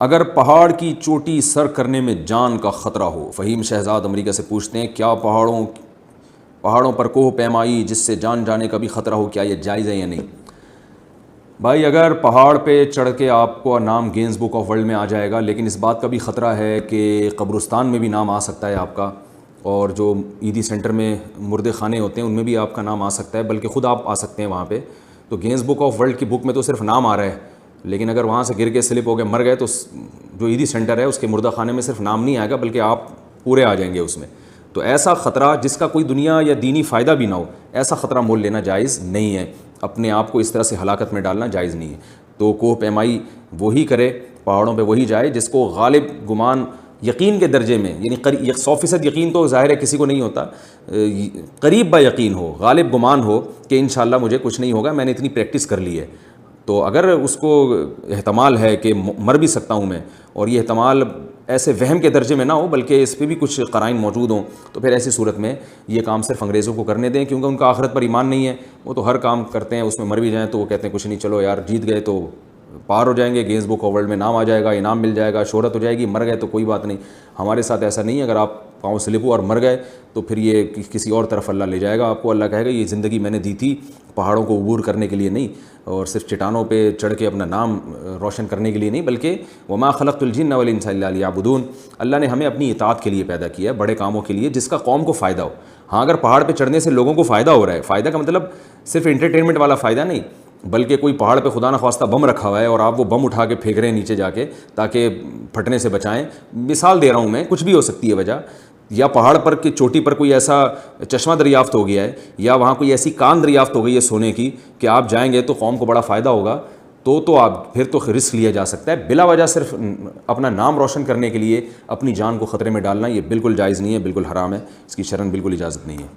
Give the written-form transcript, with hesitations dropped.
اگر پہاڑ کی چوٹی سر کرنے میں جان کا خطرہ ہو، فہیم شہزاد امریکہ سے پوچھتے ہیں کیا پہاڑوں پر کوہ پیمائی جس سے جان جانے کا بھی خطرہ ہو، کیا یہ جائز ہے یا نہیں؟ بھائی اگر پہاڑ پہ چڑھ کے آپ کو نام گینز بک آف ورلڈ میں آ جائے گا، لیکن اس بات کا بھی خطرہ ہے کہ قبرستان میں بھی نام آ سکتا ہے آپ کا، اور جو عیدی سینٹر میں مردے خانے ہوتے ہیں ان میں بھی آپ کا نام آ سکتا ہے، بلکہ خود آپ آ سکتے ہیں وہاں پہ۔ تو گینز بک آف ورلڈ کی بک میں تو صرف نام آ رہا ہے، لیکن اگر وہاں سے گر کے سلپ ہو کے مر گئے تو جو عیدی سینٹر ہے اس کے مردہ خانے میں صرف نام نہیں آئے گا بلکہ آپ پورے آ جائیں گے اس میں۔ تو ایسا خطرہ جس کا کوئی دنیا یا دینی فائدہ بھی نہ ہو، ایسا خطرہ مول لینا جائز نہیں ہے، اپنے آپ کو اس طرح سے ہلاکت میں ڈالنا جائز نہیں ہے۔ تو کوہ پیمائی وہی کرے، پہاڑوں پہ وہی جائے جس کو غالب گمان یقین کے درجے میں، یعنی 100% یقین تو ظاہر ہے کسی کو نہیں ہوتا، قریب با یقین ہو، غالب گمان ہو کہ انشاءاللہ مجھے کچھ نہیں ہوگا، میں نے اتنی پریکٹس کر لی ہے۔ تو اگر اس کو احتمال ہے کہ مر بھی سکتا ہوں میں، اور یہ احتمال ایسے وہم کے درجے میں نہ ہو بلکہ اس پہ بھی کچھ قرائن موجود ہوں، تو پھر ایسی صورت میں یہ کام صرف انگریزوں کو کرنے دیں، کیونکہ ان کا آخرت پر ایمان نہیں ہے۔ وہ تو ہر کام کرتے ہیں، اس میں مر بھی جائیں تو وہ کہتے ہیں کچھ نہیں، چلو یار جیت گئے تو پار ہو جائیں گے، گینز بک آف ورلڈ میں نام آ جائے گا، انعام مل جائے گا، شہرت ہو جائے گی، مر گئے تو کوئی بات نہیں۔ ہمارے ساتھ ایسا نہیں ہے، اگر آپ پاؤں سلپ ہو اور مر گئے تو پھر یہ کسی اور طرف اللہ لے جائے گا آپ کو۔ اللہ کہے گا یہ زندگی میں نے دی تھی پہاڑوں کو عبور کرنے کے لیے نہیں، اور صرف چٹانوں پہ چڑھ کے اپنا نام روشن کرنے کے لیے نہیں، بلکہ وما خلقت الجن والانس الا لیعبدون، اللہ نے ہمیں اپنی اطاعت کے لیے پیدا کیا ہے، بڑے کاموں کے لیے جس کا قوم کو فائدہ ہو۔ ہاں اگر پہاڑ پہ چڑھنے سے لوگوں کو فائدہ ہو رہا ہے، فائدہ کا مطلب صرف انٹرٹینمنٹ والا فائدہ نہیں، بلکہ کوئی پہاڑ پہ خدا نخواستہ بم رکھا ہوا ہے اور آپ وہ بم اٹھا کے پھینک رہے ہیں نیچے جا کے تاکہ پھٹنے سے بچائیں، مثال دے رہا ہوں میں، کچھ بھی ہو سکتی ہے وجہ، یا پہاڑ پر کی چوٹی پر کوئی ایسا چشمہ دریافت ہو گیا ہے، یا وہاں کوئی ایسی کان دریافت ہو گئی ہے سونے کی کہ آپ جائیں گے تو قوم کو بڑا فائدہ ہوگا، تو آپ پھر تو رسک لیا جا سکتا ہے۔ بلا وجہ صرف اپنا نام روشن کرنے کے لیے اپنی جان کو خطرے میں ڈالنا یہ بالکل جائز نہیں ہے، بالکل حرام ہے، اس کی شرعاً بالکل اجازت نہیں ہے۔